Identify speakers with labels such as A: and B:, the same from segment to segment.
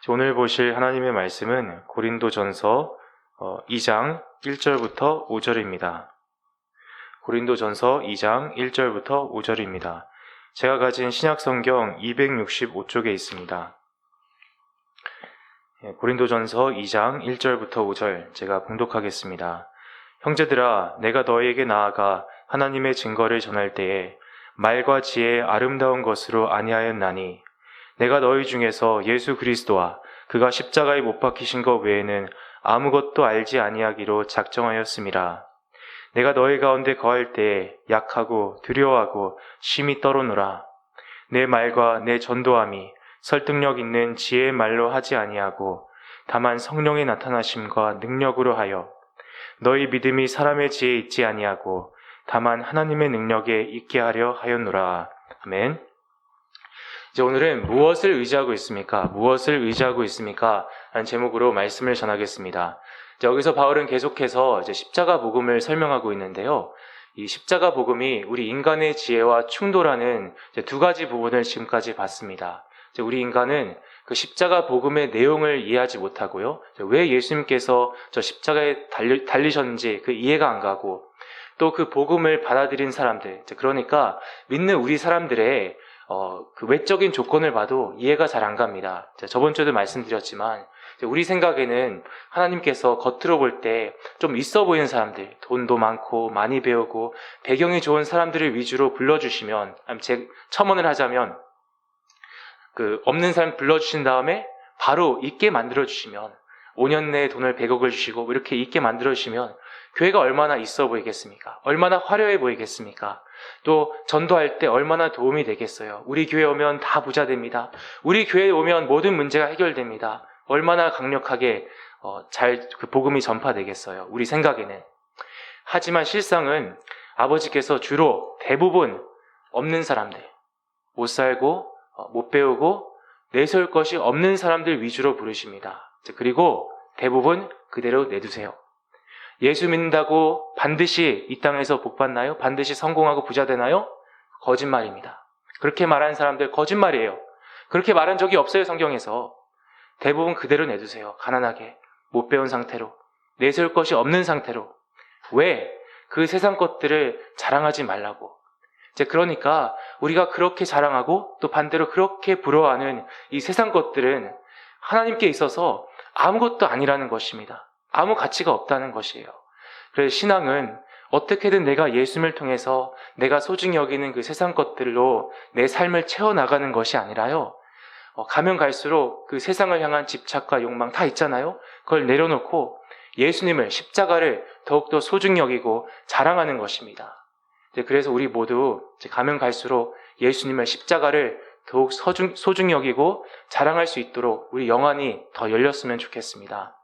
A: 오늘 보실 하나님의 말씀은 고린도전서 2장 1절부터 5절입니다. 고린도전서 2장 1절부터 5절입니다. 제가 가진 신약성경 265쪽에 있습니다. 고린도전서 2장 1절부터 5절 제가 봉독하겠습니다. 형제들아, 내가 너희에게 나아가 하나님의 증거를 전할 때에 말과 지혜의 아름다운 것으로 아니하였나니 내가 너희 중에서 예수 그리스도와 그가 십자가에 못 박히신 것 외에는 아무것도 알지 아니하기로 작정하였음이라. 내가 너희 가운데 거할 때에 약하고 두려워하고 심히 떨어노라. 내 말과 내 전도함이 설득력 있는 지혜의 말로 하지 아니하고 다만 성령의 나타나심과 능력으로 하여 너희 믿음이 사람의 지혜에 있지 아니하고 다만 하나님의 능력에 있게 하려 하였노라. 아멘. 이제 오늘은 무엇을 의지하고 있습니까? 무엇을 의지하고 있습니까? 라는 제목으로 말씀을 전하겠습니다. 여기서 바울은 계속해서 십자가 복음을 설명하고 있는데요. 이 십자가 복음이 우리 인간의 지혜와 충돌하는 두 가지 부분을 지금까지 봤습니다. 우리 인간은 그 십자가 복음의 내용을 이해하지 못하고요. 왜 예수님께서 저 십자가에 달리셨는지 그 이해가 안 가고 또 그 복음을 받아들인 사람들, 그러니까 믿는 우리 사람들의 그 외적인 조건을 봐도 이해가 잘 안 갑니다. 저번 주에도 말씀드렸지만 우리 생각에는 하나님께서 겉으로 볼 때 좀 있어 보이는 사람들, 돈도 많고 많이 배우고 배경이 좋은 사람들을 위주로 불러주시면, 첨언을 하자면 그 없는 사람 불러주신 다음에 바로 있게 만들어주시면 5년 내에 돈을 100억을 주시고 이렇게 있게 만들어주시면 교회가 얼마나 있어 보이겠습니까? 얼마나 화려해 보이겠습니까? 또 전도할 때 얼마나 도움이 되겠어요? 우리 교회 오면 다 부자 됩니다. 우리 교회에 오면 모든 문제가 해결됩니다. 얼마나 강력하게 잘 그 복음이 전파되겠어요? 우리 생각에는. 하지만 실상은 아버지께서 주로 대부분 없는 사람들, 못 살고 못 배우고 내세울 것이 없는 사람들 위주로 부르십니다. 그리고 대부분 그대로 내두세요. 예수 믿는다고 반드시 이 땅에서 복 받나요? 반드시 성공하고 부자 되나요? 거짓말입니다. 그렇게 말하는 사람들 거짓말이에요. 그렇게 말한 적이 없어요, 성경에서. 대부분 그대로 내두세요. 가난하게, 못 배운 상태로, 내세울 것이 없는 상태로. 왜? 그 세상 것들을 자랑하지 말라고. 그러니까 우리가 그렇게 자랑하고 또 반대로 그렇게 부러워하는 이 세상 것들은 하나님께 있어서 아무것도 아니라는 것입니다. 아무 가치가 없다는 것이에요. 그래서 신앙은 어떻게든 내가 예수님을 통해서 내가 소중히 여기는 그 세상 것들로 내 삶을 채워나가는 것이 아니라요. 가면 갈수록 그 세상을 향한 집착과 욕망 다 있잖아요. 그걸 내려놓고 예수님을, 십자가를 더욱더 소중히 여기고 자랑하는 것입니다. 그래서 우리 모두 가면 갈수록 예수님을, 십자가를 더욱 소중히 여기고 자랑할 수 있도록 우리 영안이 더 열렸으면 좋겠습니다.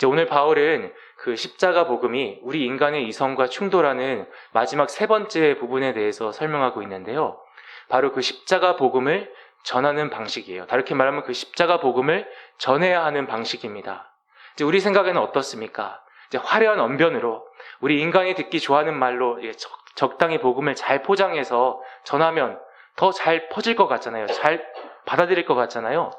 A: 오늘 바울은 그 십자가 복음이 우리 인간의 이성과 충돌하는 마지막 세 번째 부분에 대해서 설명하고 있는데요. 바로 그 십자가 복음을 전하는 방식이에요. 다르게 말하면 그 십자가 복음을 전해야 하는 방식입니다. 우리 생각에는 어떻습니까? 화려한 언변으로 우리 인간이 듣기 좋아하는 말로 적당히 복음을 잘 포장해서 전하면 더 잘 퍼질 것 같잖아요. 잘 받아들일 것 같잖아요.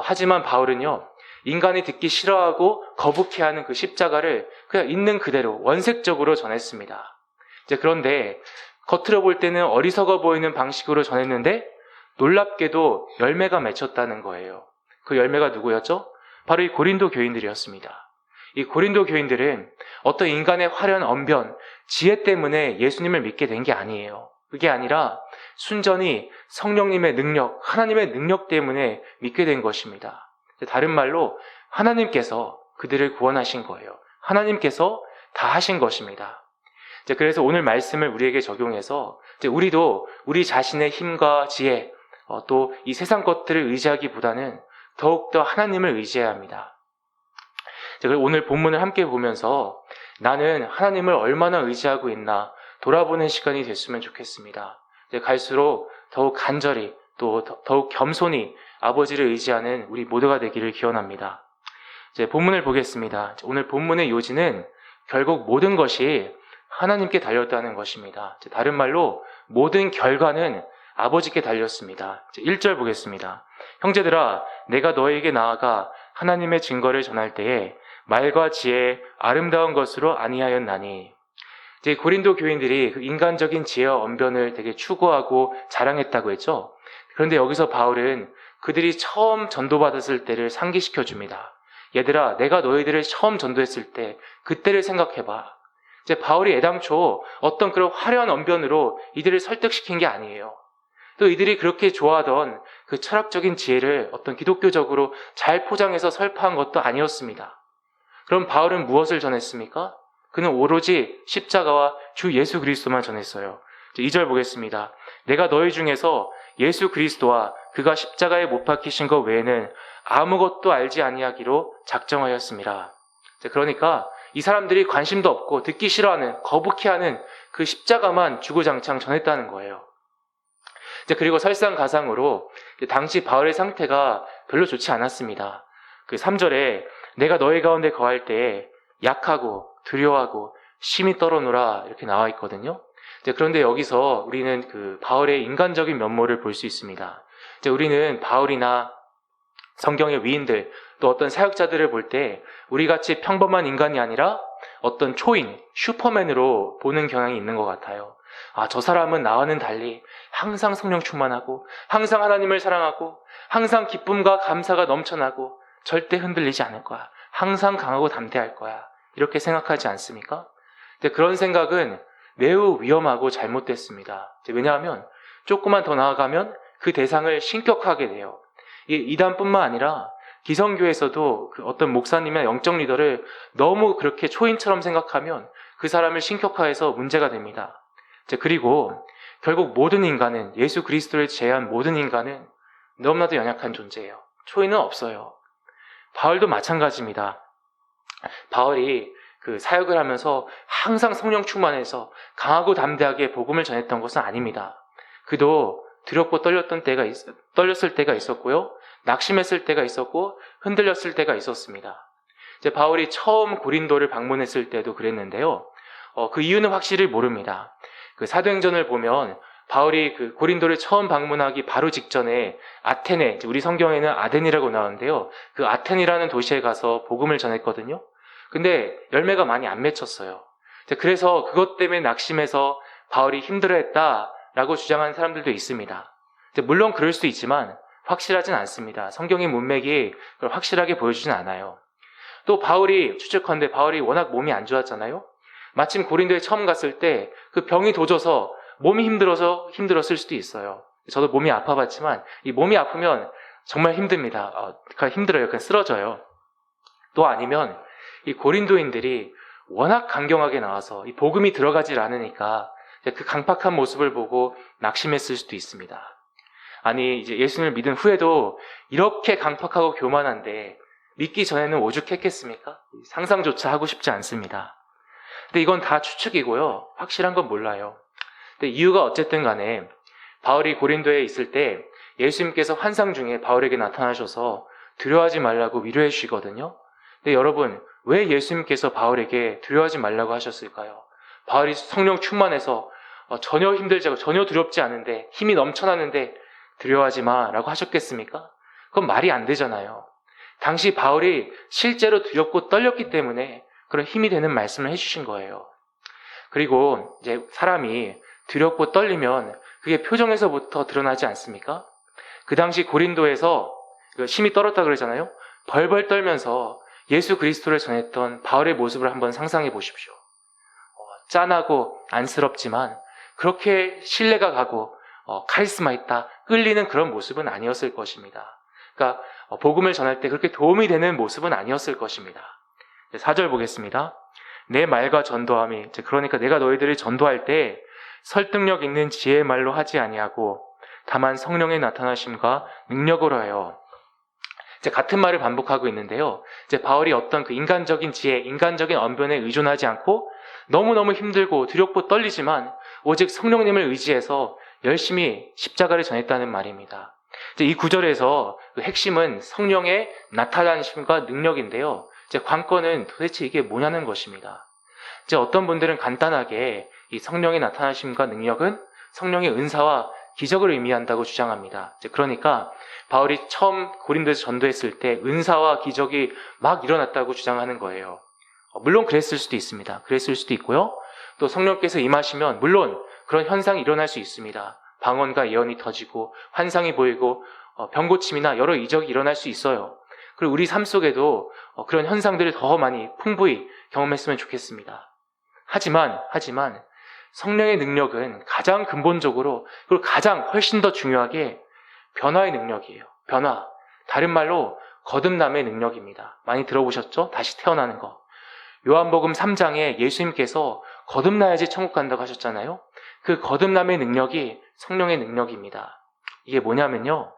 A: 하지만 바울은요, 인간이 듣기 싫어하고 거북해하는 그 십자가를 그냥 있는 그대로 원색적으로 전했습니다. 그런데 겉으로 볼 때는 어리석어 보이는 방식으로 전했는데 놀랍게도 열매가 맺혔다는 거예요. 그 열매가 누구였죠? 바로 이 고린도 교인들이었습니다. 이 고린도 교인들은 어떤 인간의 화려한 언변, 지혜 때문에 예수님을 믿게 된 게 아니에요. 그게 아니라 순전히 성령님의 능력, 하나님의 능력 때문에 믿게 된 것입니다. 다른 말로 하나님께서 그들을 구원하신 거예요. 하나님께서 다 하신 것입니다. 그래서 오늘 말씀을 우리에게 적용해서 우리도 우리 자신의 힘과 지혜, 또 이 세상 것들을 의지하기보다는 더욱더 하나님을 의지해야 합니다. 오늘 본문을 함께 보면서 나는 하나님을 얼마나 의지하고 있나 돌아보는 시간이 됐으면 좋겠습니다. 갈수록 더욱 간절히 또 더욱 겸손히 아버지를 의지하는 우리 모두가 되기를 기원합니다. 본문을 보겠습니다. 오늘 본문의 요지는 결국 모든 것이 하나님께 달렸다는 것입니다. 다른 말로 모든 결과는 아버지께 달렸습니다. 1절 보겠습니다. 형제들아, 내가 너에게 나아가 하나님의 증거를 전할 때에 말과 지혜, 아름다운 것으로 아니하였나니. 이제 고린도 교인들이 그 인간적인 지혜와 언변을 되게 추구하고 자랑했다고 했죠. 그런데 여기서 바울은 그들이 처음 전도받았을 때를 상기시켜 줍니다. 얘들아, 내가 너희들을 처음 전도했을 때 그때를 생각해봐. 이제 바울이 애당초 어떤 그런 화려한 언변으로 이들을 설득시킨 게 아니에요. 또 이들이 그렇게 좋아하던 그 철학적인 지혜를 어떤 기독교적으로 잘 포장해서 설파한 것도 아니었습니다. 그럼 바울은 무엇을 전했습니까? 그는 오로지 십자가와 주 예수 그리스도만 전했어요. 2절 보겠습니다. 내가 너희 중에서 예수 그리스도와 그가 십자가에 못 박히신 것 외에는 아무것도 알지 아니하기로 작정하였습니다. 그러니까 이 사람들이 관심도 없고 듣기 싫어하는, 거북해하는 그 십자가만 주구장창 전했다는 거예요. 그리고 설상가상으로 당시 바울의 상태가 별로 좋지 않았습니다. 그 3절에 내가 너희 가운데 거할 때에 약하고 두려워하고 심히 떨어노라 이렇게 나와 있거든요. 그런데 여기서 우리는 그 바울의 인간적인 면모를 볼 수 있습니다. 우리는 바울이나 성경의 위인들 또 어떤 사역자들을 볼 때 우리같이 평범한 인간이 아니라 어떤 초인, 슈퍼맨으로 보는 경향이 있는 것 같아요. 저 사람은 나와는 달리 항상 성령 충만하고 항상 하나님을 사랑하고 항상 기쁨과 감사가 넘쳐나고 절대 흔들리지 않을 거야. 항상 강하고 담대할 거야. 이렇게 생각하지 않습니까? 근데 그런 생각은 매우 위험하고 잘못됐습니다. 왜냐하면 조금만 더 나아가면 그 대상을 신격화하게 돼요. 이단뿐만 아니라 기성교에서도 그 어떤 목사님이나 영적 리더를 너무 그렇게 초인처럼 생각하면 그 사람을 신격화해서 문제가 됩니다. 그리고 결국 모든 인간은, 예수 그리스도를 제외한 모든 인간은 너무나도 연약한 존재예요. 초인은 없어요. 바울도 마찬가지입니다. 바울이 그 사역을 하면서 항상 성령 충만해서 강하고 담대하게 복음을 전했던 것은 아닙니다. 그도 두렵고 떨렸을 때가 있었고요. 낙심했을 때가 있었고 흔들렸을 때가 있었습니다. 바울이 처음 고린도를 방문했을 때도 그랬는데요. 그 이유는 확실히 모릅니다. 그 사도행전을 보면 바울이 그 고린도를 처음 방문하기 바로 직전에 아테네, 우리 성경에는 아덴이라고 나오는데요. 그 아텐이라는 도시에 가서 복음을 전했거든요. 근데 열매가 많이 안 맺혔어요. 그래서 그것 때문에 낙심해서 바울이 힘들어했다라고 주장하는 사람들도 있습니다. 물론 그럴 수 있지만 확실하진 않습니다. 성경의 문맥이 그걸 확실하게 보여주진 않아요. 또 바울이 추측컨대 바울이 워낙 몸이 안 좋았잖아요. 마침 고린도에 처음 갔을 때 그 병이 도져서 몸이 힘들었을 수도 있어요. 저도 몸이 아파봤지만 이 몸이 아프면 정말 힘듭니다. 힘들어요. 그냥 쓰러져요. 또 아니면 이 고린도인들이 워낙 강경하게 나와서 이 복음이 들어가질 않으니까 그 강팍한 모습을 보고 낙심했을 수도 있습니다. 아니 이제 예수님을 믿은 후에도 이렇게 강팍하고 교만한데 믿기 전에는 오죽했겠습니까? 상상조차 하고 싶지 않습니다. 근데 이건 다 추측이고요. 확실한 건 몰라요. 근데 이유가 어쨌든 간에 바울이 고린도에 있을 때 예수님께서 환상 중에 바울에게 나타나셔서 두려워하지 말라고 위로해 주시거든요. 근데 여러분, 왜 예수님께서 바울에게 두려워하지 말라고 하셨을까요? 바울이 성령 충만해서 전혀 힘들지 않고 전혀 두렵지 않은데 힘이 넘쳐나는데 두려워하지 마라고 하셨겠습니까? 그건 말이 안 되잖아요. 당시 바울이 실제로 두렵고 떨렸기 때문에 그런 힘이 되는 말씀을 해주신 거예요. 그리고 이제 사람이 두렵고 떨리면 그게 표정에서부터 드러나지 않습니까? 그 당시 고린도에서 심이 떨었다 그러잖아요. 벌벌 떨면서 예수 그리스도를 전했던 바울의 모습을 한번 상상해 보십시오. 짠하고 안쓰럽지만 그렇게 신뢰가 가고 카리스마 있다, 끌리는 그런 모습은 아니었을 것입니다. 그러니까 복음을 전할 때 그렇게 도움이 되는 모습은 아니었을 것입니다. 4절 보겠습니다. 내 말과 전도함이, 그러니까 내가 너희들을 전도할 때 설득력 있는 지혜의 말로 하지 아니하고 다만 성령의 나타나심과 능력으로 하여. 같은 말을 반복하고 있는데요. 바울이 어떤 그 인간적인 지혜, 인간적인 언변에 의존하지 않고 너무너무 힘들고 두렵고 떨리지만 오직 성령님을 의지해서 열심히 십자가를 전했다는 말입니다. 이 구절에서 그 핵심은 성령의 나타나심과 능력인데요. 관건은 도대체 이게 뭐냐는 것입니다. 어떤 분들은 간단하게 이 성령의 나타나심과 능력은 성령의 은사와 기적을 의미한다고 주장합니다. 그러니까 바울이 처음 고린도에서 전도했을 때 은사와 기적이 막 일어났다고 주장하는 거예요. 물론 그랬을 수도 있습니다. 그랬을 수도 있고요. 또 성령께서 임하시면 물론 그런 현상이 일어날 수 있습니다. 방언과 예언이 터지고 환상이 보이고 병고침이나 여러 이적이 일어날 수 있어요. 그리고 우리 삶 속에도 그런 현상들을 더 많이 풍부히 경험했으면 좋겠습니다. 하지만 성령의 능력은 가장 근본적으로 그리고 가장 훨씬 더 중요하게 변화의 능력이에요. 변화. 다른 말로 거듭남의 능력입니다. 많이 들어보셨죠? 다시 태어나는 거. 요한복음 3장에 예수님께서 거듭나야지 천국 간다고 하셨잖아요. 그 거듭남의 능력이 성령의 능력입니다. 이게 뭐냐면요.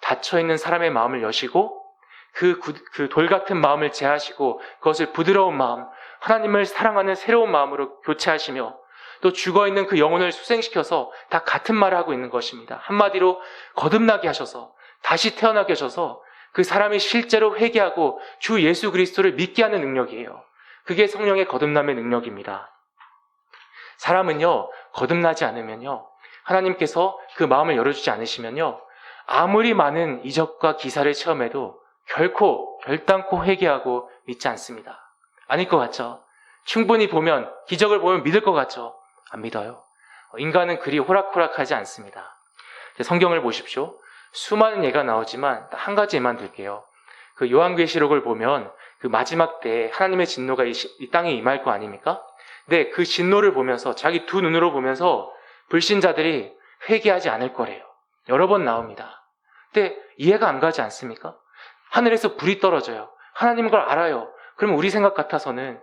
A: 닫혀있는 사람의 마음을 여시고 그 돌 같은 마음을 제하시고 그것을 부드러운 마음, 하나님을 사랑하는 새로운 마음으로 교체하시며 또 죽어있는 그 영혼을 수생시켜서 다 같은 말을 하고 있는 것입니다. 한마디로 거듭나게 하셔서 다시 태어나게 하셔서 그 사람이 실제로 회개하고 주 예수 그리스도를 믿게 하는 능력이에요. 그게 성령의 거듭남의 능력입니다. 사람은요, 거듭나지 않으면요, 하나님께서 그 마음을 열어주지 않으시면요, 아무리 많은 이적과 기사를 체험해도 결단코 회개하고 믿지 않습니다. 아닐 것 같죠? 충분히 보면, 기적을 보면 믿을 것 같죠? 안 믿어요. 인간은 그리 호락호락하지 않습니다. 성경을 보십시오. 수많은 예가 나오지만 한 가지 예만 들게요. 그 요한계시록을 보면 그 마지막 때 하나님의 진노가 이 땅에 임할 거 아닙니까? 근데 그 진노를 보면서 자기 두 눈으로 보면서 불신자들이 회개하지 않을 거래요. 여러 번 나옵니다. 근데 이해가 안 가지 않습니까? 하늘에서 불이 떨어져요. 하나님 걸 알아요. 그러면 우리 생각 같아서는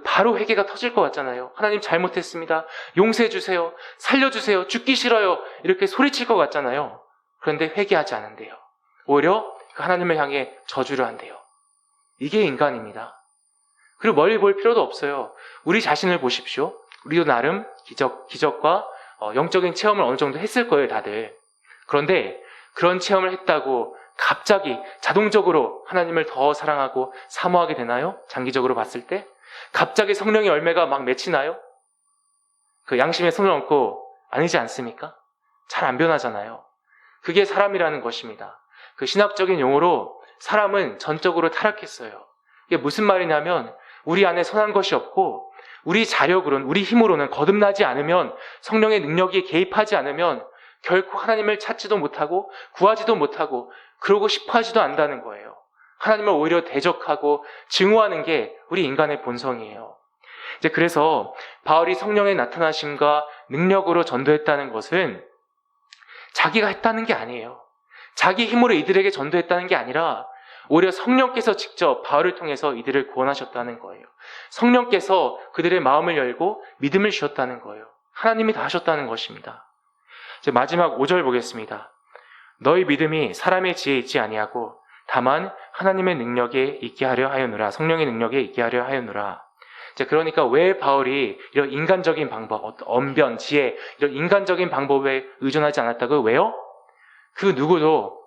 A: 바로 회개가 터질 것 같잖아요. 하나님 잘못했습니다. 용서해 주세요. 살려주세요. 죽기 싫어요. 이렇게 소리칠 것 같잖아요. 그런데 회개하지 않은대요. 오히려 그 하나님을 향해 저주를 한대요. 이게 인간입니다. 그리고 멀리 볼 필요도 없어요. 우리 자신을 보십시오. 우리도 나름 기적과 영적인 체험을 어느 정도 했을 거예요, 다들. 그런데 그런 체험을 했다고 갑자기 자동적으로 하나님을 더 사랑하고 사모하게 되나요? 장기적으로 봤을 때? 갑자기 성령의 열매가 막 맺히나요? 그 양심에 손을 얹고 아니지 않습니까? 잘 안 변하잖아요. 그게 사람이라는 것입니다. 그 신학적인 용어로 사람은 전적으로 타락했어요. 이게 무슨 말이냐면 우리 안에 선한 것이 없고 우리 자력으로는, 우리 힘으로는 거듭나지 않으면, 성령의 능력이 개입하지 않으면 결코 하나님을 찾지도 못하고 구하지도 못하고 그러고 싶어 하지도 않는다는 거예요. 하나님을 오히려 대적하고 증오하는 게 우리 인간의 본성이에요. 이제 그래서 바울이 성령의 나타나심과 능력으로 전도했다는 것은 자기가 했다는 게 아니에요. 자기 힘으로 이들에게 전도했다는 게 아니라 오히려 성령께서 직접 바울을 통해서 이들을 구원하셨다는 거예요. 성령께서 그들의 마음을 열고 믿음을 주셨다는 거예요. 하나님이 다 하셨다는 것입니다. 이제 마지막 5절 보겠습니다. 너희 믿음이 사람의 지혜에 있지 아니하고 다만 하나님의 능력에 있게 하려 하였노라. 성령의 능력에 있게 하려 하였노라. 그러니까 왜 바울이 이런 인간적인 방법, 언변, 지혜, 이런 인간적인 방법에 의존하지 않았다고? 왜요? 그 누구도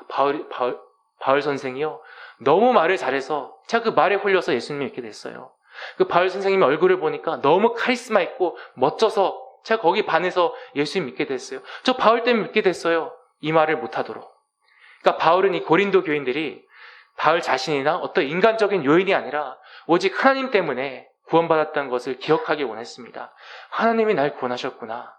A: 바울 선생이요, 너무 말을 잘해서 제가 그 말에 홀려서 예수님을 믿게 됐어요. 그 바울 선생님의 얼굴을 보니까 너무 카리스마 있고 멋져서 제가 거기 반해서 예수님 믿게 됐어요. 저 바울 때문에 믿게 됐어요. 이 말을 못하도록. 그러니까 바울은 이 고린도 교인들이 바울 자신이나 어떤 인간적인 요인이 아니라 오직 하나님 때문에 구원받았다는 것을 기억하기 원했습니다. 하나님이 날 구원하셨구나.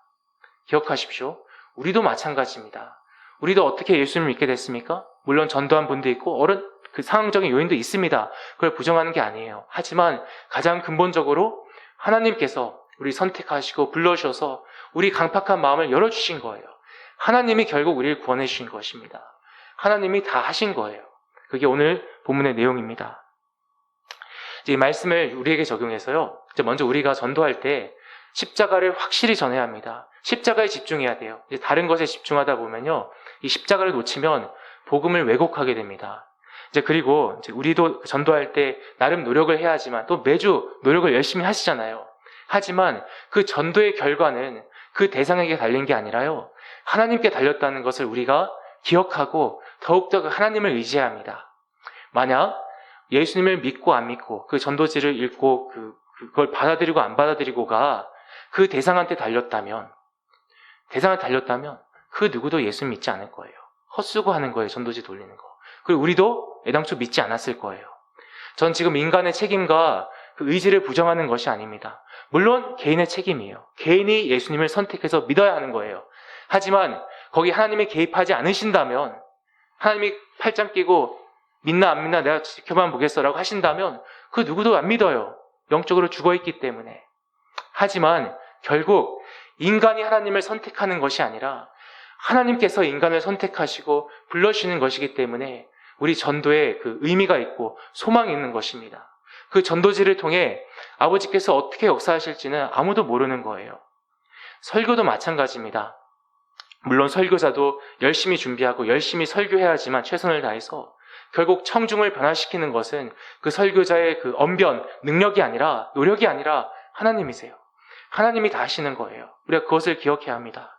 A: 기억하십시오. 우리도 마찬가지입니다. 우리도 어떻게 예수님을 믿게 됐습니까? 물론 전도한 분도 있고 그 상황적인 요인도 있습니다. 그걸 부정하는 게 아니에요. 하지만 가장 근본적으로 하나님께서 우리 선택하시고 불러주셔서 우리 강팍한 마음을 열어주신 거예요. 하나님이 결국 우리를 구원해 주신 것입니다. 하나님이 다 하신 거예요. 그게 오늘 본문의 내용입니다. 이 말씀을 우리에게 적용해서요, 먼저 우리가 전도할 때 십자가를 확실히 전해야 합니다. 십자가에 집중해야 돼요. 다른 것에 집중하다 보면요, 이 십자가를 놓치면 복음을 왜곡하게 됩니다. 그리고 우리도 전도할 때 나름 노력을 해야 하지만 또 매주 노력을 열심히 하시잖아요. 하지만 그 전도의 결과는 그 대상에게 달린 게 아니라요, 하나님께 달렸다는 것을 우리가 기억하고 더욱더 그 하나님을 의지해야 합니다. 만약 예수님을 믿고 안 믿고 그 전도지를 읽고 그걸 받아들이고 안 받아들이고가 그 대상한테 달렸다면 대상을 달렸다면 그 누구도 예수 믿지 않을 거예요. 헛수고하는 거예요. 전도지 돌리는 거. 그리고 우리도 애당초 믿지 않았을 거예요. 전 지금 인간의 책임과 그 의지를 부정하는 것이 아닙니다. 물론 개인의 책임이에요. 개인이 예수님을 선택해서 믿어야 하는 거예요. 하지만 거기 하나님이 개입하지 않으신다면, 하나님이 팔짱 끼고 믿나 안 믿나 내가 지켜만 보겠어라고 하신다면 그 누구도 안 믿어요. 영적으로 죽어있기 때문에. 하지만 결국 인간이 하나님을 선택하는 것이 아니라 하나님께서 인간을 선택하시고 불러주시는 것이기 때문에 우리 전도에 그 의미가 있고 소망이 있는 것입니다. 그 전도지를 통해 아버지께서 어떻게 역사하실지는 아무도 모르는 거예요. 설교도 마찬가지입니다. 물론 설교자도 열심히 준비하고 열심히 설교해야 하지만 최선을 다해서 결국 청중을 변화시키는 것은 그 설교자의 그 언변, 능력이 아니라, 노력이 아니라 하나님이세요. 하나님이 다 하시는 거예요. 우리가 그것을 기억해야 합니다.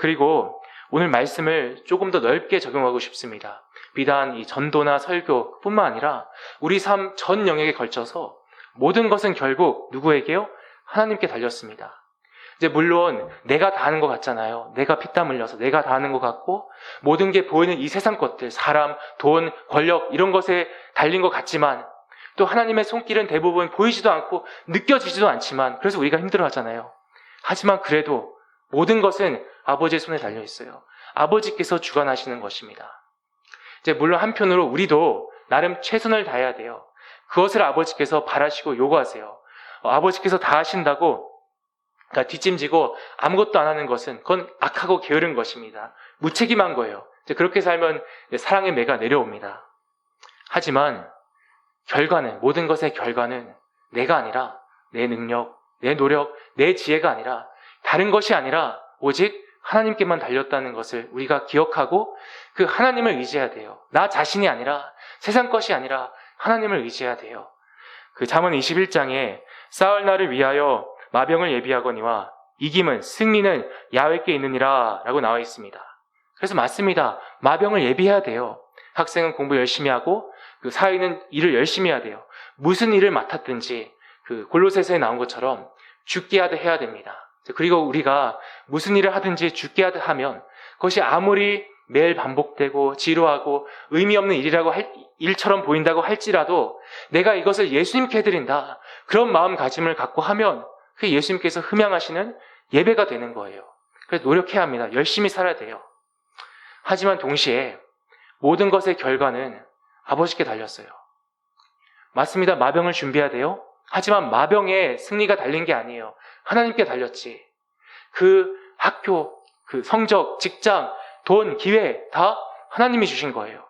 A: 그리고 오늘 말씀을 조금 더 넓게 적용하고 싶습니다. 비단 이 전도나 설교뿐만 아니라 우리 삶 전 영역에 걸쳐서 모든 것은 결국 누구에게요? 하나님께 달렸습니다. 물론 내가 다 하는 것 같잖아요. 내가 피땀 흘려서 내가 다 하는 것 같고 모든 게 보이는 이 세상 것들, 사람, 돈, 권력 이런 것에 달린 것 같지만 또 하나님의 손길은 대부분 보이지도 않고 느껴지지도 않지만 그래서 우리가 힘들어하잖아요. 하지만 그래도 모든 것은 아버지의 손에 달려 있어요. 아버지께서 주관하시는 것입니다. 물론 한편으로 우리도 나름 최선을 다해야 돼요. 그것을 아버지께서 바라시고 요구하세요. 아버지께서 다 하신다고 그러니까 뒷짐지고 아무것도 안 하는 것은 그건 악하고 게으른 것입니다. 무책임한 거예요. 그렇게 살면 사랑의 매가 내려옵니다. 하지만 결과는, 모든 것의 결과는 내가 아니라 내 능력, 내 노력, 내 지혜가 아니라 다른 것이 아니라 오직 하나님께만 달렸다는 것을 우리가 기억하고 그 하나님을 의지해야 돼요. 나 자신이 아니라 세상 것이 아니라 하나님을 의지해야 돼요. 그 잠언 21장에 싸울 날을 위하여 마병을 예비하거니와 이김은 승리는 야훼께 있느니라 라고 나와 있습니다. 그래서 맞습니다. 마병을 예비해야 돼요. 학생은 공부 열심히 하고 그 사회는 일을 열심히 해야 돼요. 무슨 일을 맡았든지 그 골로새서에 나온 것처럼 죽게 하듯 해야 됩니다. 그리고 우리가 무슨 일을 하든지 죽게 하듯 하면 그것이 아무리 매일 반복되고 지루하고 의미 없는 일처럼 보인다고 할지라도 내가 이것을 예수님께 해드린다. 그런 마음가짐을 갖고 하면 그게 예수님께서 흠양하시는 예배가 되는 거예요. 그래서 노력해야 합니다. 열심히 살아야 돼요. 하지만 동시에 모든 것의 결과는 아버지께 달렸어요. 맞습니다. 마병을 준비해야 돼요. 하지만 마병에 승리가 달린 게 아니에요. 하나님께 달렸지. 그 학교, 그 성적, 직장, 돈, 기회 다 하나님이 주신 거예요.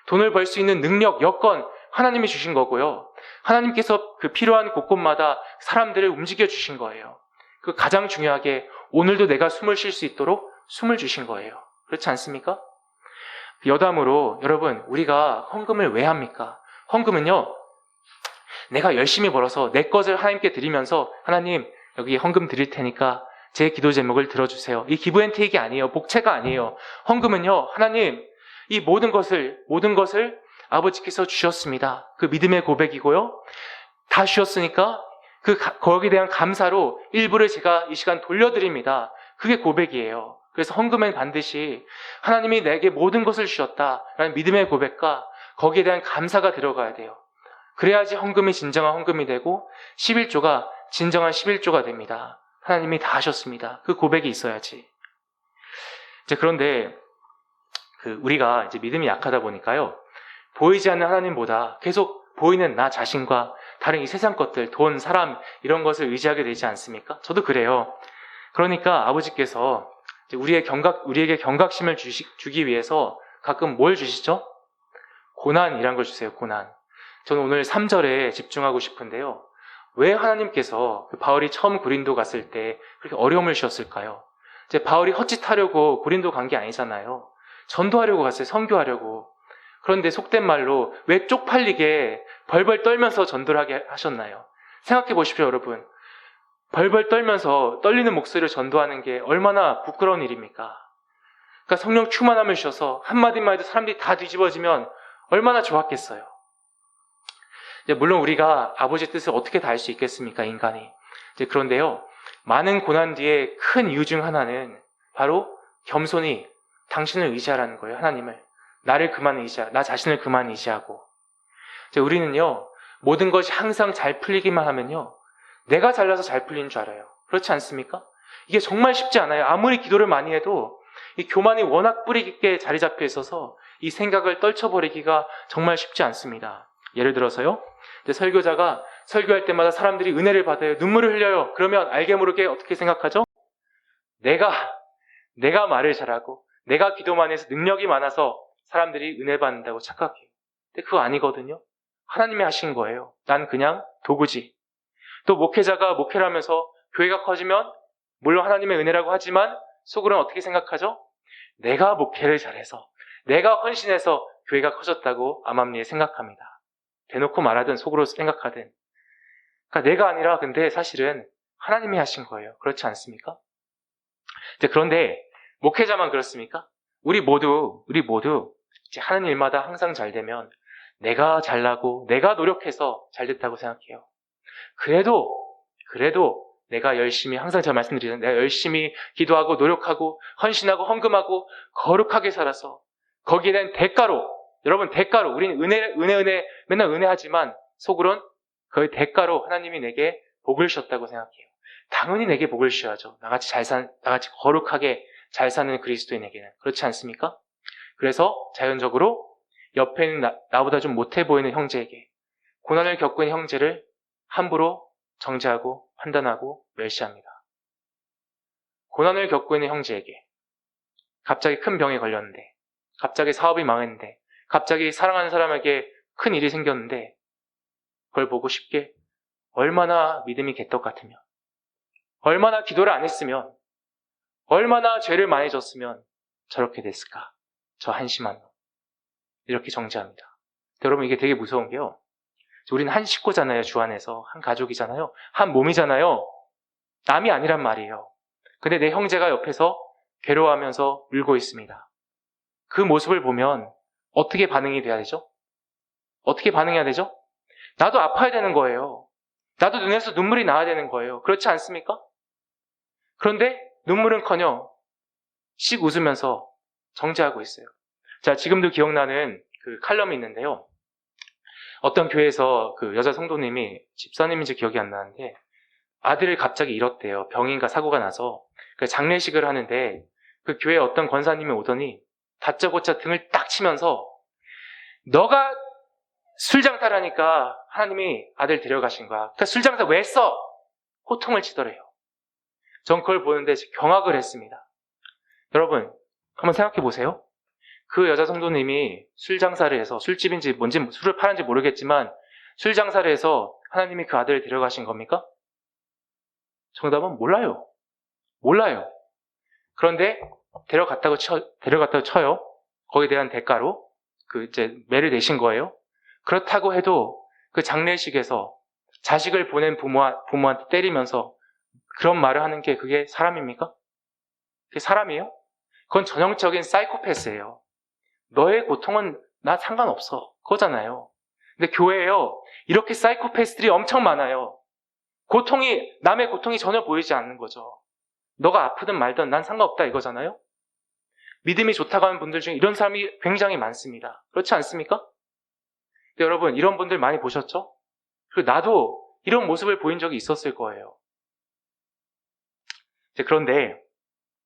A: 돈을 벌 수 있는 능력, 여건 하나님이 주신 거고요. 하나님께서 그 필요한 곳곳마다 사람들을 움직여 주신 거예요. 그 가장 중요하게 오늘도 내가 숨을 쉴 수 있도록 숨을 주신 거예요. 그렇지 않습니까? 여담으로 여러분, 우리가 헌금을 왜 합니까? 헌금은요, 내가 열심히 벌어서 내 것을 하나님께 드리면서 하나님 여기 헌금 드릴 테니까 제 기도 제목을 들어주세요. 이 기브앤테이크가 아니에요. 복채가 아니에요. 헌금은요, 하나님 이 모든 것을 아버지께서 주셨습니다. 그 믿음의 고백이고요. 다 주셨으니까 거기에 대한 감사로 일부를 제가 이 시간 돌려드립니다. 그게 고백이에요. 그래서 헌금은 반드시 하나님이 내게 모든 것을 주셨다라는 믿음의 고백과 거기에 대한 감사가 들어가야 돼요. 그래야지 헌금이 진정한 헌금이 되고 11조가 진정한 11조가 됩니다. 하나님이 다 하셨습니다. 그 고백이 있어야지. 그런데 우리가 이제 믿음이 약하다 보니까요, 보이지 않는 하나님보다 계속 보이는 나 자신과 다른 이 세상 것들, 돈, 사람 이런 것을 의지하게 되지 않습니까? 저도 그래요. 그러니까 아버지께서 우리에게 경각심을 주기 위해서 가끔 뭘 주시죠? 고난이란 걸 주세요. 고난. 저는 오늘 3절에 집중하고 싶은데요. 왜 하나님께서 바울이 처음 고린도 갔을 때 그렇게 어려움을 주셨을까요? 바울이 헛짓하려고 고린도 간 게 아니잖아요. 전도하려고 갔어요. 선교하려고. 그런데 속된 말로 왜 쪽팔리게 벌벌 떨면서 전도를 하게 하셨나요? 생각해 보십시오, 여러분. 벌벌 떨면서 떨리는 목소리를 전도하는 게 얼마나 부끄러운 일입니까? 그러니까 성령 충만함을 주셔서 한마디만 해도 사람들이 다 뒤집어지면 얼마나 좋았겠어요. 물론 우리가 아버지의 뜻을 어떻게 다 할 수 있겠습니까, 인간이. 그런데요, 많은 고난 뒤에 큰 이유 중 하나는 바로 겸손히 당신을 의지하라는 거예요. 하나님을. 나 자신을 그만 의지하고. 우리는요, 모든 것이 항상 잘 풀리기만 하면요, 내가 잘나서 잘 풀리는 줄 알아요. 그렇지 않습니까? 이게 정말 쉽지 않아요. 아무리 기도를 많이 해도 이 교만이 워낙 뿌리 깊게 자리 잡혀 있어서 이 생각을 떨쳐버리기가 정말 쉽지 않습니다. 예를 들어서요, 설교자가 설교할 때마다 사람들이 은혜를 받아요. 눈물을 흘려요. 그러면 알게 모르게 어떻게 생각하죠? 내가 말을 잘하고 내가 기도만 해서 능력이 많아서 사람들이 은혜 받는다고 착각해요. 근데 그거 아니거든요. 하나님이 하신 거예요. 난 그냥 도구지. 또 목회자가 목회를 하면서 교회가 커지면 물론 하나님의 은혜라고 하지만 속으로는 어떻게 생각하죠? 내가 목회를 잘해서 내가 헌신해서 교회가 커졌다고 암암리에 생각합니다. 대놓고 말하든 속으로 생각하든. 그러니까 내가 아니라 근데 사실은 하나님이 하신 거예요. 그렇지 않습니까? 그런데 목회자만 그렇습니까? 우리 모두 이제 하는 일마다 항상 잘 되면 내가 잘나고 내가 노력해서 잘 됐다고 생각해요. 그래도 내가 열심히, 항상 제가 말씀드리잖아요. 내가 열심히 기도하고 노력하고 헌신하고 헌금하고 거룩하게 살아서 거기에 대한 여러분 대가로 우리는 은혜 맨날 은혜하지만 속으론 그 대가로 하나님이 내게 복을 주셨다고 생각해요. 당연히 내게 복을 주셔야죠. 나같이 거룩하게 잘 사는 그리스도인에게는. 그렇지 않습니까? 그래서 자연적으로 옆에 있는 나보다 좀 못해 보이는 형제에게, 고난을 겪고 있는 형제를 함부로 정죄하고 판단하고 멸시합니다. 고난을 겪고 있는 형제에게 갑자기 큰 병에 걸렸는데, 갑자기 사업이 망했는데, 갑자기 사랑하는 사람에게 큰 일이 생겼는데 그걸 보고 쉽게 얼마나 믿음이 개떡 같으면, 얼마나 기도를 안 했으면, 얼마나 죄를 많이 졌으면 저렇게 됐을까? 저 한심한 놈. 이렇게 정죄합니다. 여러분, 이게 되게 무서운 게요, 우리는 한 식구잖아요. 주 안에서 한 가족이잖아요. 한 몸이잖아요. 남이 아니란 말이에요. 근데 내 형제가 옆에서 괴로워하면서 울고 있습니다. 그 모습을 보면 어떻게 반응이 돼야 되죠? 어떻게 반응해야 되죠? 나도 아파야 되는 거예요. 나도 눈에서 눈물이 나야 되는 거예요. 그렇지 않습니까? 그런데 눈물은커녕 씩 웃으면서 정죄하고 있어요. 자, 지금도 기억나는 그 칼럼이 있는데요. 어떤 교회에서 그 여자 성도님이, 집사님인지 기억이 안 나는데, 아들을 갑자기 잃었대요. 병인가 사고가 나서. 장례식을 하는데 그 교회에 어떤 권사님이 오더니 다짜고짜 등을 딱 치면서, 너가 술장사라니까 하나님이 아들 데려가신 거야. 그러니까 술장사 왜 써? 호통을 치더래요. 전 그걸 보는데 경악을 했습니다. 여러분, 한번 생각해 보세요. 그 여자 성도님이 술장사를 해서, 술집인지 뭔지 술을 파는지 모르겠지만 술장사를 해서 하나님이 그 아들을 데려가신 겁니까? 정답은 몰라요. 그런데 데려갔다고 쳐요. 거기에 대한 대가로 이제 매를 내신 거예요. 그렇다고 해도 그 장례식에서 자식을 보낸 부모한테 때리면서 그런 말을 하는 게 그게 사람입니까? 그게 사람이에요? 그건 전형적인 사이코패스예요. 너의 고통은 나 상관없어. 그거잖아요. 근데 교회에요, 이렇게 사이코패스들이 엄청 많아요. 남의 고통이 전혀 보이지 않는 거죠. 너가 아프든 말든 난 상관없다 이거잖아요. 믿음이 좋다고 하는 분들 중에 이런 사람이 굉장히 많습니다. 그렇지 않습니까? 근데 여러분, 이런 분들 많이 보셨죠? 그리고 나도 이런 모습을 보인 적이 있었을 거예요. 그런데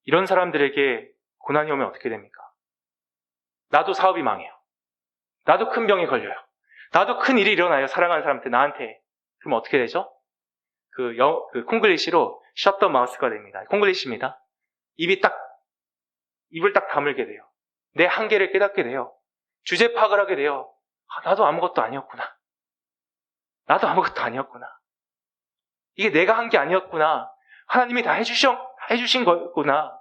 A: 이런 사람들에게 고난이 오면 어떻게 됩니까? 나도 사업이 망해요. 나도 큰 병이 걸려요. 나도 큰 일이 일어나요. 사랑하는 사람한테, 나한테. 그럼 어떻게 되죠? 그 콩글리시로 shut the mouth가 됩니다. 콩글리시입니다. 입을 딱 다물게 돼요. 내 한계를 깨닫게 돼요. 주제 파악을 하게 돼요. 나도 아무것도 아니었구나. 이게 내가 한 게 아니었구나. 하나님이 다 해주신 거구나.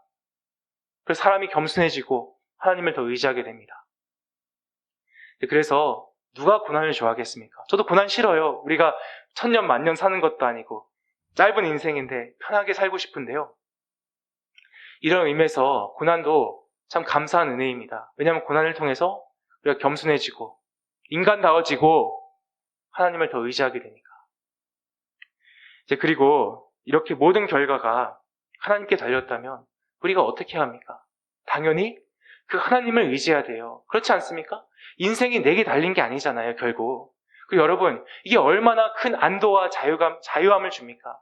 A: 그래서 사람이 겸손해지고 하나님을 더 의지하게 됩니다. 그래서 누가 고난을 좋아하겠습니까? 저도 고난 싫어요. 우리가 천년 만년 사는 것도 아니고 짧은 인생인데 편하게 살고 싶은데요. 이런 의미에서 고난도 참 감사한 은혜입니다. 왜냐하면 고난을 통해서 우리가 겸손해지고 인간다워지고 하나님을 더 의지하게 되니까. 그리고 이렇게 모든 결과가 하나님께 달렸다면 우리가 어떻게 해야 합니까? 당연히 그 하나님을 의지해야 돼요. 그렇지 않습니까? 인생이 내게 달린 게 아니잖아요, 결국. 그 여러분, 이게 얼마나 큰 안도와 자유함을 줍니까?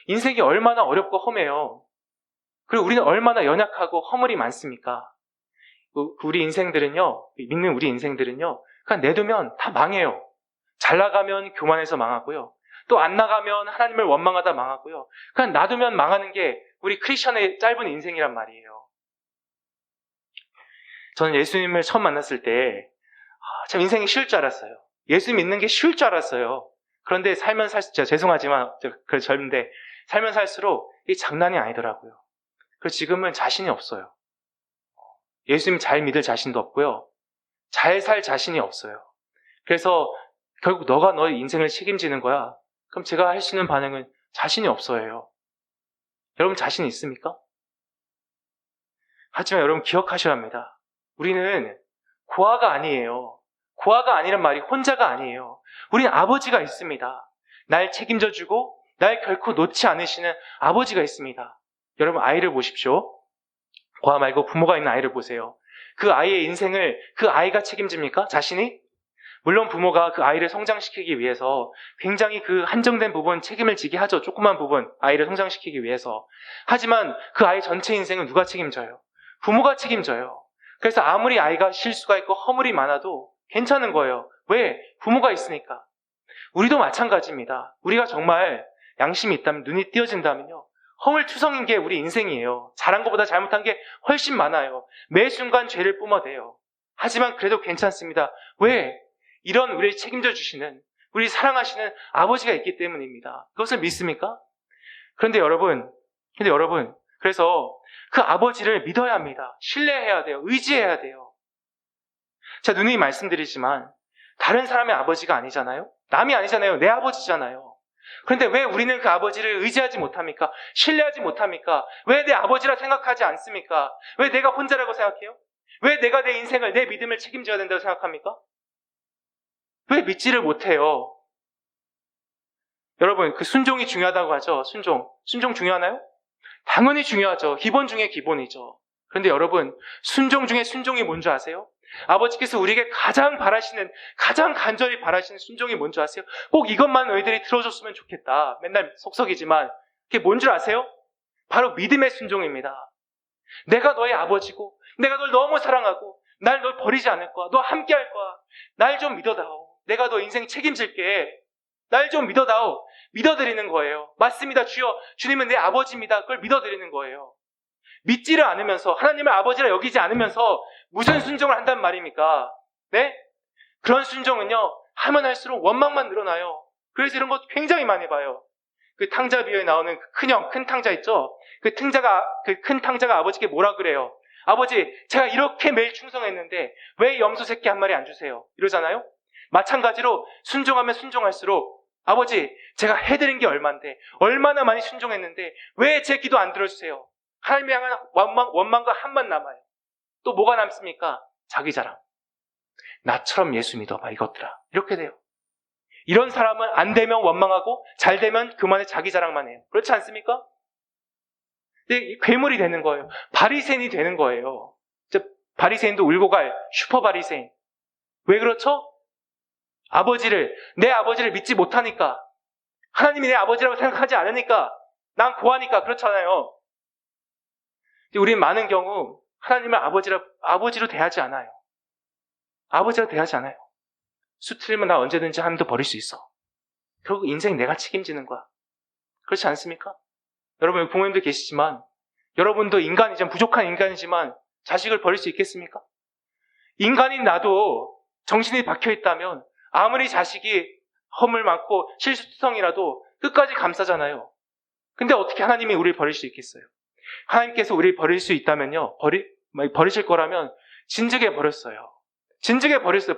A: 인생이 얼마나 어렵고 험해요. 그리고 우리는 얼마나 연약하고 허물이 많습니까? 우리 인생들은요, 믿는 우리 인생들은요, 그냥 내두면 다 망해요. 잘 나가면 교만해서 망하고요. 또 안 나가면 하나님을 원망하다 망하고요. 그냥 놔두면 망하는 게 우리 크리스천의 짧은 인생이란 말이에요. 저는 예수님을 처음 만났을 때 참 인생이 쉬울 줄 알았어요. 예수 믿는 게 쉬울 줄 알았어요. 그런데 살면 살수록, 제가 죄송하지만 그래 젊은데 살면 살수록 이게 장난이 아니더라고요. 그래서 지금은 자신이 없어요. 예수님 잘 믿을 자신도 없고요. 잘 살 자신이 없어요. 그래서 결국 너가 너의 인생을 책임지는 거야. 그럼 제가 할 수 있는 반응은 자신이 없어요. 여러분 자신 있습니까? 하지만 여러분 기억하셔야 합니다. 우리는 고아가 아니에요. 고아가 아니란 말이 혼자가 아니에요. 우리는 아버지가 있습니다. 날 책임져 주고 날 결코 놓지 않으시는 아버지가 있습니다. 여러분 아이를 보십시오. 고아 말고 부모가 있는 아이를 보세요. 그 아이의 인생을 그 아이가 책임집니까? 자신이? 물론 부모가 그 아이를 성장시키기 위해서 굉장히 그 한정된 부분 책임을 지게 하죠. 조그만 부분 아이를 성장시키기 위해서. 하지만 그 아이 전체 인생은 누가 책임져요? 부모가 책임져요. 그래서 아무리 아이가 실수가 있고 허물이 많아도 괜찮은 거예요. 왜? 부모가 있으니까. 우리도 마찬가지입니다. 우리가 정말 양심이 있다면, 눈이 띄어진다면요, 허물투성인 게 우리 인생이에요. 잘한 것보다 잘못한 게 훨씬 많아요. 매 순간 죄를 뿜어대요. 하지만 그래도 괜찮습니다. 왜? 이런 우리를 책임져 주시는, 우리 사랑하시는 아버지가 있기 때문입니다. 그것을 믿습니까? 그런데 여러분, 그래서 그 아버지를 믿어야 합니다. 신뢰해야 돼요. 의지해야 돼요. 제가 누누이 말씀드리지만 다른 사람의 아버지가 아니잖아요. 남이 아니잖아요. 내 아버지잖아요. 그런데 왜 우리는 그 아버지를 의지하지 못합니까? 신뢰하지 못합니까? 왜 내 아버지라 생각하지 않습니까? 왜 내가 혼자라고 생각해요? 왜 내가 내 인생을, 내 믿음을 책임져야 된다고 생각합니까? 왜 믿지를 못해요? 여러분, 그 순종이 중요하다고 하죠. 순종 중요하나요? 당연히 중요하죠. 기본 중에 기본이죠. 그런데 여러분, 순종 중에 순종이 뭔지 아세요? 아버지께서 우리에게 가장 간절히 바라시는 순종이 뭔지 아세요? 꼭 이것만 너희들이 들어줬으면 좋겠다. 맨날 속썩이지만 그게 뭔 줄 아세요? 바로 믿음의 순종입니다. 내가 너의 아버지고 내가 널 너무 사랑하고 날 널 버리지 않을 거야. 너 함께 할 거야. 날 좀 믿어다오. 내가 너 인생 책임질게. 날 좀 믿어다오. 믿어드리는 거예요. 맞습니다. 주여, 주님은 내 아버지입니다. 그걸 믿어드리는 거예요. 믿지를 않으면서, 하나님을 아버지라 여기지 않으면서 무슨 순종을 한단 말입니까? 네? 그런 순종은요, 하면 할수록 원망만 늘어나요. 그래서 이런 거 굉장히 많이 봐요. 그 탕자 비유에 나오는 큰 탕자 있죠? 그 큰 탕자가 아버지께 뭐라 그래요? 아버지, 제가 이렇게 매일 충성했는데 왜 염소 새끼 한 마리 안 주세요? 이러잖아요? 마찬가지로 순종하면 순종할수록, 아버지, 제가 해드린 게 얼만데, 얼마나 많이 순종했는데 왜 제 기도 안 들어주세요? 하나님을 향한 원망과 한만 남아요. 또 뭐가 남습니까? 자기 자랑. 나처럼 예수 믿어봐, 이것들아. 이렇게 돼요. 이런 사람은 안 되면 원망하고 잘 되면 그만에 자기 자랑만 해요. 그렇지 않습니까? 근데 괴물이 되는 거예요. 바리새인이 되는 거예요. 바리새인도 울고 갈 슈퍼 바리새인. 왜 그렇죠? 내 아버지를 믿지 못하니까, 하나님이 내 아버지라고 생각하지 않으니까, 난 고하니까 그렇잖아요. 우리는 많은 경우 하나님을 아버지로 대하지 않아요. 아버지로 대하지 않아요. 수틀리면 나 언제든지 하나님도 버릴 수 있어. 결국 인생 내가 책임지는 거야. 그렇지 않습니까? 여러분, 부모님도 계시지만, 여러분도 부족한 인간이지만 자식을 버릴 수 있겠습니까? 인간인 나도 정신이 박혀있다면 아무리 자식이 허물 많고 실수투성이라도 끝까지 감싸잖아요. 근데 어떻게 하나님이 우리를 버릴 수 있겠어요? 하나님께서 우리를 버릴 수 있다면요, 버리실 거라면 진즉에 버렸어요.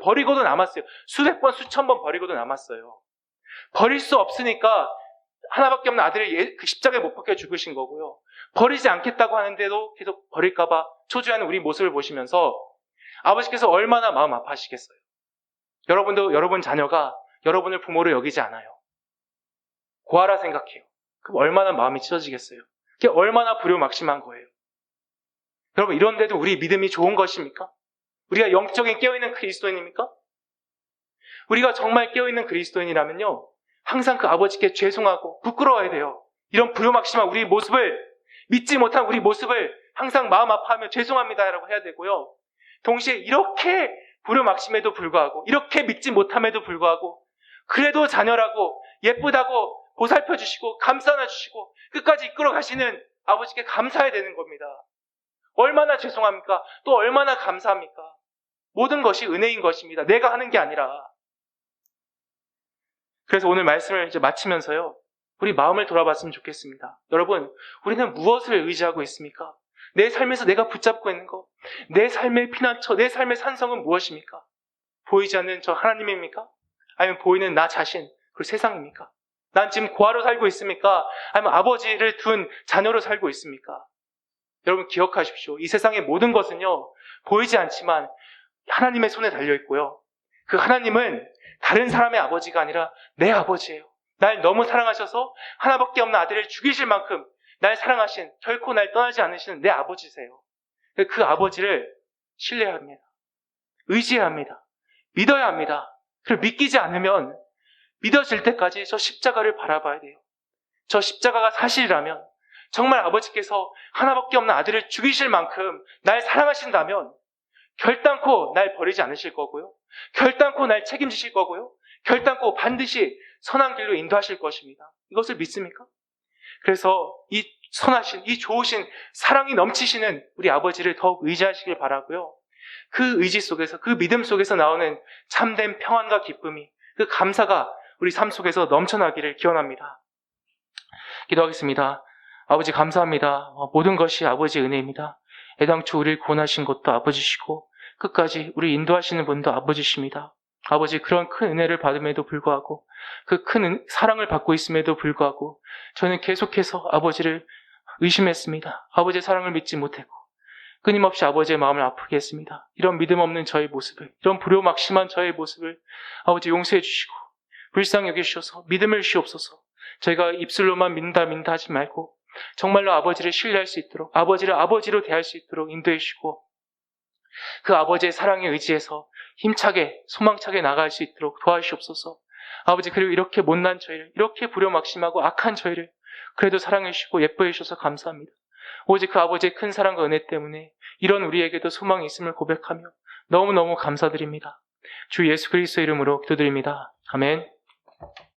A: 버리고도 남았어요. 수백 번, 수천 번 버리고도 남았어요. 버릴 수 없으니까 하나밖에 없는 아들을 그 십자가에 못 박혀 죽으신 거고요. 버리지 않겠다고 하는데도 계속 버릴까봐 초조해하는 우리 모습을 보시면서 아버지께서 얼마나 마음 아파하시겠어요. 여러분 자녀가 여러분을 부모로 여기지 않아요. 고아라 생각해요. 그럼 얼마나 마음이 찢어지겠어요. 그게 얼마나 불효막심한 거예요. 여러분, 이런데도 우리 믿음이 좋은 것입니까? 우리가 영적인 깨어있는 그리스도인입니까? 우리가 정말 깨어있는 그리스도인이라면요, 항상 그 아버지께 죄송하고 부끄러워야 돼요. 이런 불효막심한 우리 모습을, 믿지 못한 우리 모습을 항상 마음 아파하며 죄송합니다라고 해야 되고요. 동시에 이렇게 불효막심에도 불구하고, 이렇게 믿지 못함에도 불구하고, 그래도 자녀라고 예쁘다고 보살펴 주시고 감싸 주시고 끝까지 이끌어 가시는 아버지께 감사해야 되는 겁니다. 얼마나 죄송합니까? 또 얼마나 감사합니까? 모든 것이 은혜인 것입니다. 내가 하는 게 아니라. 그래서 오늘 말씀을 이제 마치면서요, 우리 마음을 돌아봤으면 좋겠습니다. 여러분, 우리는 무엇을 의지하고 있습니까? 내 삶에서 내가 붙잡고 있는 것, 내 삶의 피난처, 내 삶의 산성은 무엇입니까? 보이지 않는 저 하나님입니까? 아니면 보이는 나 자신, 그 세상입니까? 난 지금 고아로 살고 있습니까? 아니면 아버지를 둔 자녀로 살고 있습니까? 여러분, 기억하십시오. 이 세상의 모든 것은요, 보이지 않지만 하나님의 손에 달려있고요, 그 하나님은 다른 사람의 아버지가 아니라 내 아버지예요. 날 너무 사랑하셔서 하나밖에 없는 아들을 죽이실 만큼 날 사랑하신, 결코 날 떠나지 않으시는 내 아버지세요. 그 아버지를 신뢰해야 합니다. 의지해야 합니다. 믿어야 합니다. 그리고 믿기지 않으면 믿어질 때까지 저 십자가를 바라봐야 돼요. 저 십자가가 사실이라면, 정말 아버지께서 하나밖에 없는 아들을 죽이실 만큼 날 사랑하신다면 결단코 날 버리지 않으실 거고요, 결단코 날 책임지실 거고요, 결단코 반드시 선한 길로 인도하실 것입니다. 이것을 믿습니까? 그래서 이 선하신, 이 좋으신, 사랑이 넘치시는 우리 아버지를 더욱 의지하시길 바라고요, 그 의지 속에서, 그 믿음 속에서 나오는 참된 평안과 기쁨이, 그 감사가 우리 삶 속에서 넘쳐나기를 기원합니다. 기도하겠습니다. 아버지, 감사합니다. 모든 것이 아버지의 은혜입니다. 애당초 우리를 구원하신 것도 아버지시고 끝까지 우리 인도하시는 분도 아버지십니다. 아버지, 그런 큰 은혜를 받음에도 불구하고, 그 큰 사랑을 받고 있음에도 불구하고 저는 계속해서 아버지를 의심했습니다. 아버지의 사랑을 믿지 못했고 끊임없이 아버지의 마음을 아프게 했습니다. 이런 믿음 없는 저의 모습을, 이런 불효막심한 저의 모습을 아버지 용서해 주시고 불쌍히 여기셔서 믿음을 주시옵소서. 저희가 입술로만 믿는다 하지 말고 정말로 아버지를 신뢰할 수 있도록, 아버지를 아버지로 대할 수 있도록 인도해 주시고, 그 아버지의 사랑에 의지해서 힘차게 소망차게 나갈 수 있도록 도와주시옵소서. 아버지, 그리고 이렇게 못난 저희를, 이렇게 불효막심하고 악한 저희를 그래도 사랑해 주시고 예뻐해 주셔서 감사합니다. 오직 그 아버지의 큰 사랑과 은혜 때문에 이런 우리에게도 소망이 있음을 고백하며 너무너무 감사드립니다. 주 예수 그리스도 이름으로 기도드립니다. 아멘.